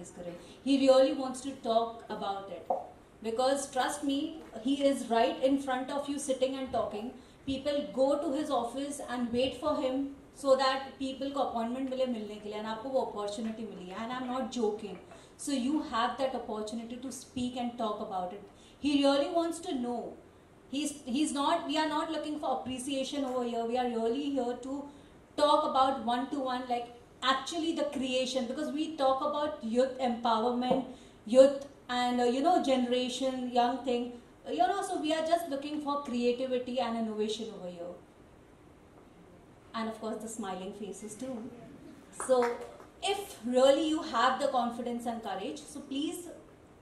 Organise करें. He really wants to talk about it. Because trust me, he is right in front of you sitting and talking. People go to his office and wait for him so that people को appointment मिले मिलने के लिए, and आपको वो opportunity मिली है, and I'm not joking. So you have that opportunity to speak and talk about it. He really wants to know. He's not. We are not looking for appreciation over here. We are really here to talk about one-to-one, like actually the creation, because we talk about youth empowerment, youth and generation, young thing, so we are just looking for creativity and innovation over here, and of course the smiling faces too. So if really you have the confidence and courage, so please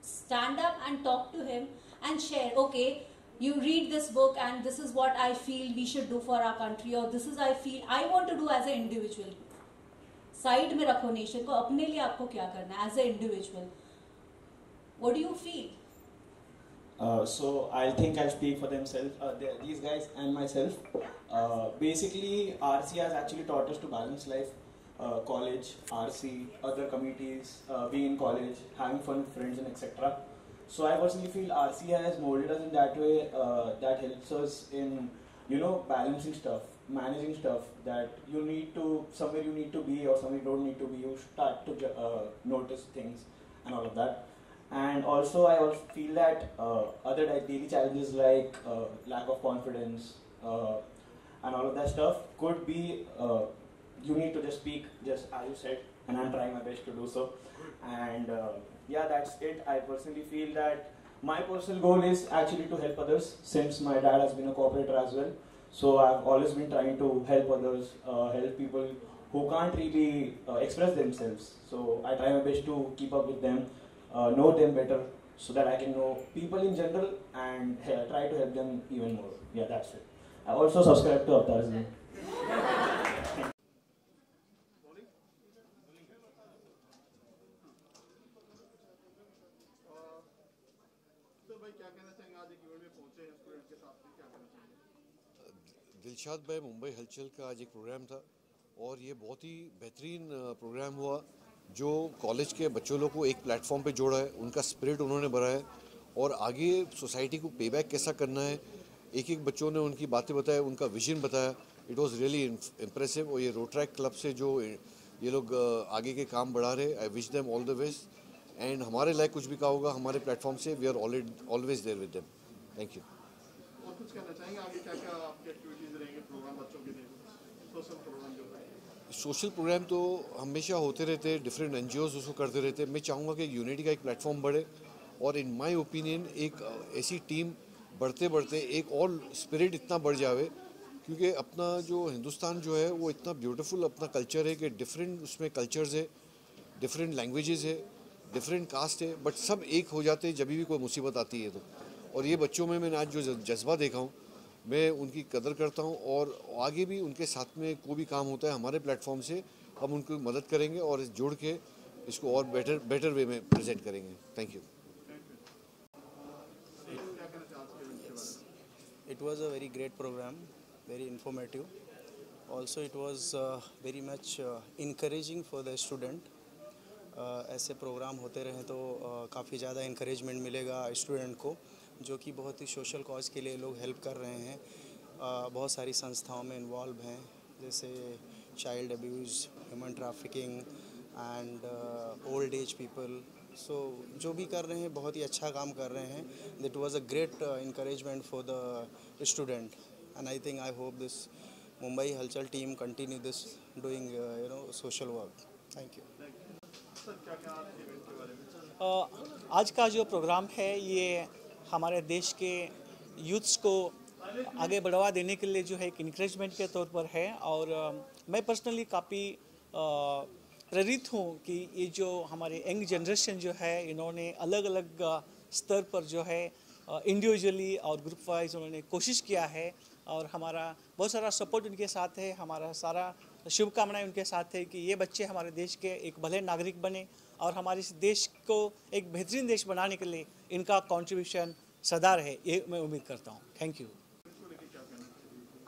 stand up and talk to him and share, okay, you read this book and this is what I feel we should do for our country, or this is I feel I want to do as an individual. Side में रखो nation को, अपने लिए आपको क्या करना है as a individual. What do you feel? So I think I'll speak for themselves, these guys and myself. Basically, RC has actually taught us to balance life, college, RC, other communities, being in college, having fun with friends and etc. So I personally feel RC has molded us in that way, that helps us in balancing stuff, managing stuff, that you need to, somewhere you need to be or somewhere you don't need to be, you start to notice things and all of that. And also I also feel that other daily challenges like lack of confidence and all of that stuff could be, you need to just speak, just as you said, and I'm trying my best to do so. And yeah, that's it. I personally feel that my personal goal is actually to help others, since my dad has been a cooperator as well. So I've always been trying to help others, help people who can't really express themselves. So I try my best to keep up with them, know them better, so that I can know people in general and try to help them even more. Yeah, that's it. I also subscribe to Avatar's name. Dilshad भाई मुंबई हलचल का आज एक programme था और ये बहुत ही बेहतरीन प्रोग्राम हुआ जो कॉलेज के बच्चों लोग को एक प्लेटफॉर्म पे जोड़ा है, उनका स्पिरिट उन्होंने भरा है और आगे सोसाइटी को पे बैक कैसा करना है, एक एक बच्चों ने उनकी बातें बताया, उनका विजन बताया. It was really impressive. और ये रोट्रैक क्लब से जो ये लोग आगे के काम बढ़ा रहे, I wish them all the best. And हमारे लायक कुछ भी कहा होगा हमारे प्लेटफॉर्म से, we are always there with them. Thank you. और कुछ कहना चाहेंगे आगे क्या क्या आपकी एक्टिविटीज रहेंगे प्रोग्राम बच्चों के लिए, सोशल प्रोग्राम जो है? सोशल प्रोग्राम तो हमेशा होते रहते हैं, डिफरेंट एनजीओज उसको करते रहते हैं. मैं चाहूँगा कि यूनिटी का एक प्लेटफॉर्म बढ़े और इन माय ओपिनियन एक ऐसी टीम बढ़ते बढ़ते एक और स्पिरिट इतना बढ़ जावे, क्योंकि अपना जो हिंदुस्तान जो है वो इतना ब्यूटीफुल अपना कल्चर है कि डिफरेंट उसमें कल्चर्स है, डिफरेंट लैंग्वेजेस है, डिफरेंट कास्ट है, बट सब एक हो जाते हैं जब भी कोई मुसीबत आती है. तो और ये बच्चों में मैंने आज जो जज्बा देखा हूँ, मैं उनकी कदर करता हूँ और आगे भी उनके साथ में कोई भी काम होता है हमारे प्लेटफॉर्म से हम उनको मदद करेंगे और जोड़ के इसको और बेटर वे में प्रेजेंट करेंगे. Thank you. It was a very great program, very informative. Also it was very much encouraging for the student. ऐसे प्रोग्राम होते रहें तो काफ़ी ज़्यादा encouragement मिलेगा स्टूडेंट को, जो कि बहुत ही सोशल कॉज के लिए लोग हेल्प कर रहे हैं. बहुत सारी संस्थाओं में इन्वॉल्व हैं, जैसे child abuse, human trafficking and old age people. So जो भी कर रहे हैं बहुत ही अच्छा काम कर रहे हैं. That was a great encouragement for the student and I think I hope this Mumbai Halchal team continue this doing social work. Thank you. आज का जो प्रोग्राम है ये हमारे देश के यूथ्स को आगे बढ़ावा देने के लिए जो है एक इंकरेजमेंट के तौर पर है. और मैं पर्सनली काफ़ी प्रेरित हूँ कि ये जो हमारे यंग जनरेशन जो है इन्होंने अलग अलग स्तर पर जो है इंडिविजुअली और ग्रुप वाइज उन्होंने कोशिश किया है और हमारा बहुत सारा सपोर्ट उनके साथ है, हमारा सारा शुभकामनाएं उनके साथ है कि ये बच्चे हमारे देश के एक भले नागरिक बने और हमारे इस देश को एक बेहतरीन देश बनाने के लिए इनका कंट्रीब्यूशन सदा रहे, ये मैं उम्मीद करता हूँ. Thank you.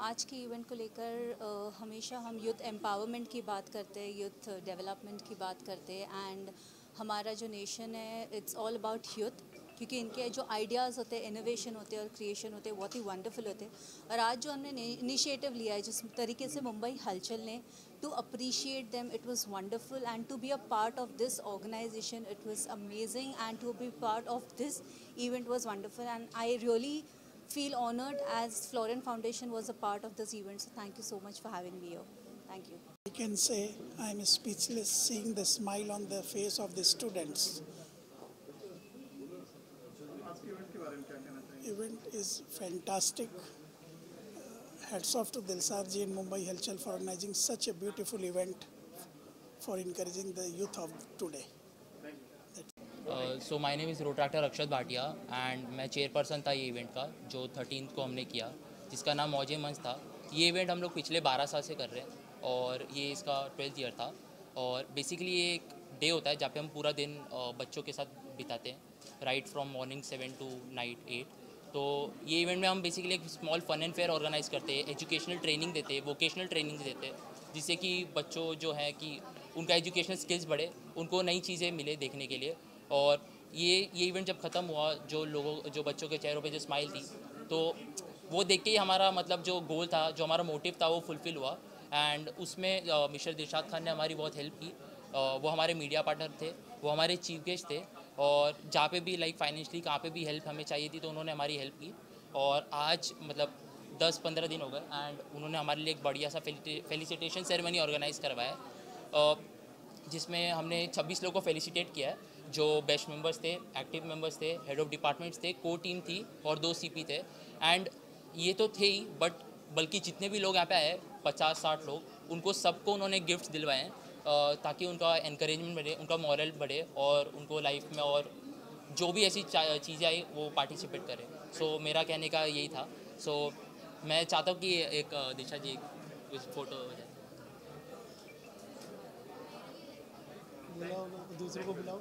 आज के इवेंट को लेकर हमेशा हम यूथ एम्पावरमेंट की बात करते हैं, यूथ डेवलपमेंट की बात करते हैं, एंड हमारा जो नेशन है इट्स ऑल अबाउट यूथ, क्योंकि इनके जो आइडियाज़ होते हैं, इनोवेशन होते हैं और क्रिएशन होते हैं, बहुत ही वंडरफुल होते हैं। और आज जो हमने इनिशिएटिव लिया है जिस तरीके से मुंबई हलचल ने, to appreciate them, it was wonderful, and to be a part of this organization, it was amazing, and to be part of this event was wonderful, and I really feel honored as Florent Foundation was a part of this event. So thank you so much for having me here. Thank you. I can say I am speechless seeing the smile on the face of the students. आज के event के बारे में क्या कहना चाहेंगे? Event is fantastic. Hats off to Dilsar ji and Mumbai Halchal for organizing such a beautiful event for encouraging the youth of today. So my name is Rotaractor Akshat Bhatia and मैं chairperson था ये event का जो 13 को हमने किया, जिसका नाम मौजे मंच था। ये इवेंट हम लोग पिछले 12 साल से कर रहे हैं और ये इसका 12th ईयर था। और बेसिकली ये एक डे होता है जहाँ पे हम पूरा दिन बच्चों के साथ बिताते हैं, right from morning 7 to night 8। तो ये इवेंट में हम बेसिकली एक small fun and fair organize करते हैं, एजुकेशनल ट्रेनिंग देते हैं, वोकेशनल ट्रेनिंग देते हैं, जिससे कि बच्चों जो है कि उनका एजुकेशनल स्किल्स बढ़े, उनको नई चीज़ें मिले देखने के लिए। और ये इवेंट जब ख़त्म हुआ, जो बच्चों के चेहरों पे जो स्माइल थी, तो वो देख के ही हमारा मतलब जो गोल था, जो हमारा मोटिव था, वो फुलफ़िल हुआ। एंड उसमें मिस्टर दिलशाद खान ने हमारी बहुत हेल्प की। वो हमारे मीडिया पार्टनर थे, वो हमारे चीफ गेस्ट थे, और जहाँ पे भी लाइक फाइनेंशली कहाँ पे भी हेल्प हमें चाहिए थी तो उन्होंने हमारी हेल्प की। और आज मतलब 10-15 दिन हो गए एंड उन्होंने हमारे लिए एक बढ़िया सा फेलिसिटेशन सेरेमनी ऑर्गेनाइज़ करवाया है, जिसमें हमने 26 लोगों को फेलिसिटेट किया है, जो बेस्ट मेंबर्स थे, एक्टिव मेंबर्स थे, हेड ऑफ डिपार्टमेंट्स थे, को टीम थी और 2 सीपी थे। एंड ये तो थे ही, बल्कि जितने भी लोग यहाँ पे आए 50-60 लोग, उनको सबको उन्होंने गिफ्ट्स दिलवाए हैं, ताकि उनका एनकरेजमेंट बढ़े, उनका मॉरल बढ़े और उनको लाइफ में और जो भी ऐसी चीज़ें आई वो पार्टिसिपेट करें। सो मेरा कहने का यही था। सो मैं चाहता हूँ कि एक दिशा जी कुछ फ़ोटो हो जाए। बुलाओ, दूसरों को बुलाओ।